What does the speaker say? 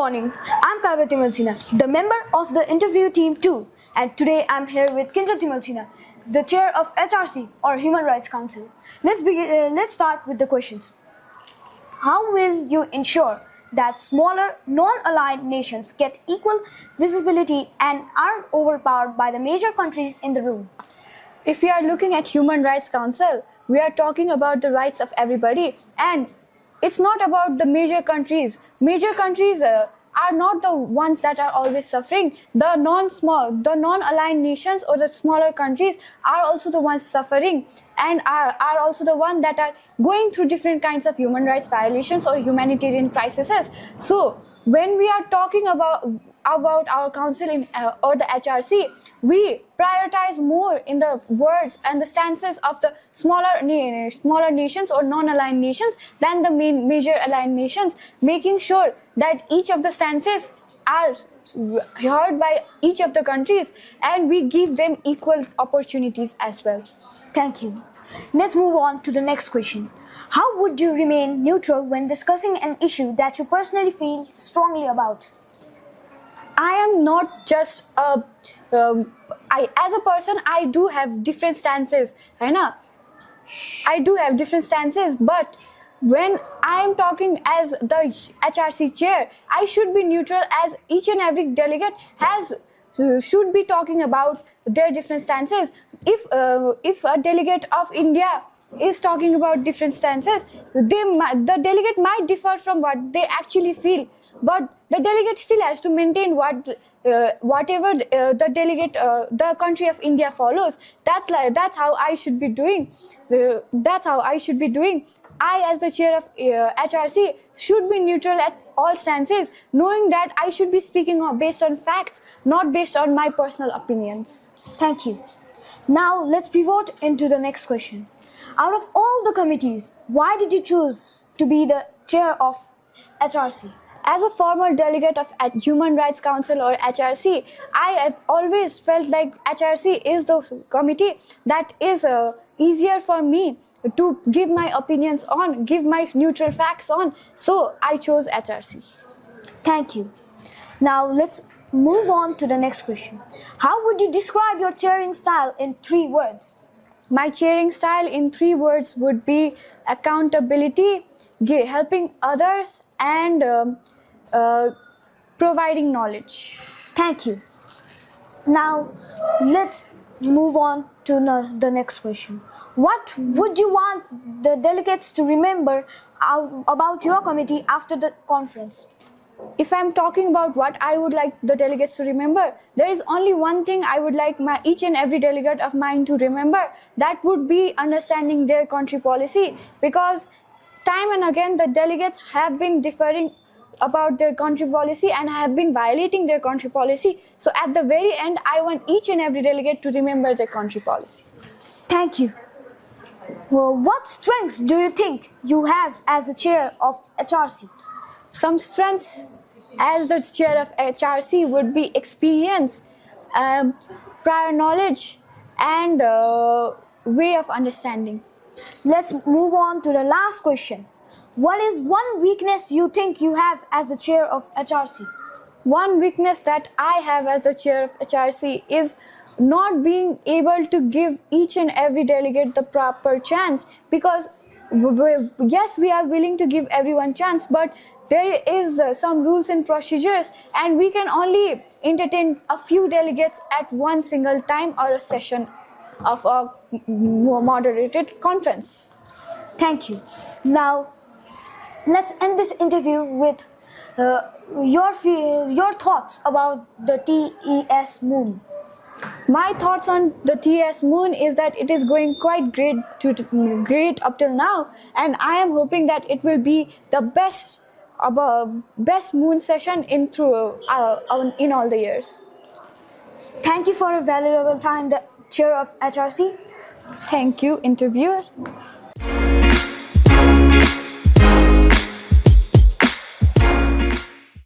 morning, I'm Kinjal Timalsina, the member of the interview team 2, and today I'm here with Kinjal Timalsina, the chair of HRC or Human Rights Council. Let's start with the questions. How will you ensure that smaller, non-aligned nations get equal visibility and aren't overpowered by the major countries in the room? If we are looking at Human Rights Council, we are talking about the rights of everybody, and it's not about the major countries. Major countries are not the ones that are always suffering. The non-aligned nations or the smaller countries are also the ones suffering and are also the ones that are going through different kinds of human rights violations or humanitarian crises. So when we are talking about our council or the HRC, we prioritize more in the words and the stances of the smaller nations or non-aligned nations than the major aligned nations, making sure that each of the stances are heard by each of the countries and we give them equal opportunities as well. Thank you. Let's move on to the next question. How would you remain neutral when discussing an issue that you personally feel strongly about? I am not just as a person, I do have different stances, right? I do have different stances, but when I am talking as the HRC chair, I should be neutral as each and every delegate should be talking about their different stances. If a delegate of India is talking about different stances, the delegate might differ from what they actually feel, but the delegate still has to maintain whatever the country of India follows. That's how I should be doing. I, as the chair of HRC, should be neutral at all stances, knowing that I should be speaking based on facts, not based on my personal opinions. Thank you. Now let's pivot into the next question. Out of all the committees, why did you choose to be the chair of HRC? As a former delegate of Human Rights Council or HRC, I have always felt like HRC is the committee that is easier for me to give my opinions on, give my neutral facts on. So I chose HRC. Thank you. Now let's move on to the next question. How would you describe your chairing style in 3 words? My chairing style in 3 words would be accountability, helping others, and providing knowledge. Thank you. Now let's move on to the next question. What would you want the delegates to remember about your committee after the conference? If I'm talking about what I would like the delegates to remember, there is only one thing I would like each and every delegate of mine to remember. That would be understanding their country policy, because time and again the delegates have been differing about their country policy and have been violating their country policy. So at the very end, I want each and every delegate to remember their country policy. Thank you. Well, what strengths do you think you have as the chair of HRC? Some strengths as the chair of HRC would be experience, prior knowledge, and way of understanding. Let's move on to the last question. What is one weakness you think you have as the chair of HRC? One weakness that I have as the chair of HRC is not being able to give each and every delegate the proper chance, because yes, we are willing to give everyone chance, but there is some rules and procedures, and we can only entertain a few delegates at one single time or a session of a moderated conference. Thank you. Now let's end this interview with your thoughts about the TESMUN. My thoughts on the TESMUN is that it is going quite great up till now, and I am hoping that it will be the best moon session in all the years. Thank you for a valuable time, the chair of HRC. Thank you, interviewer.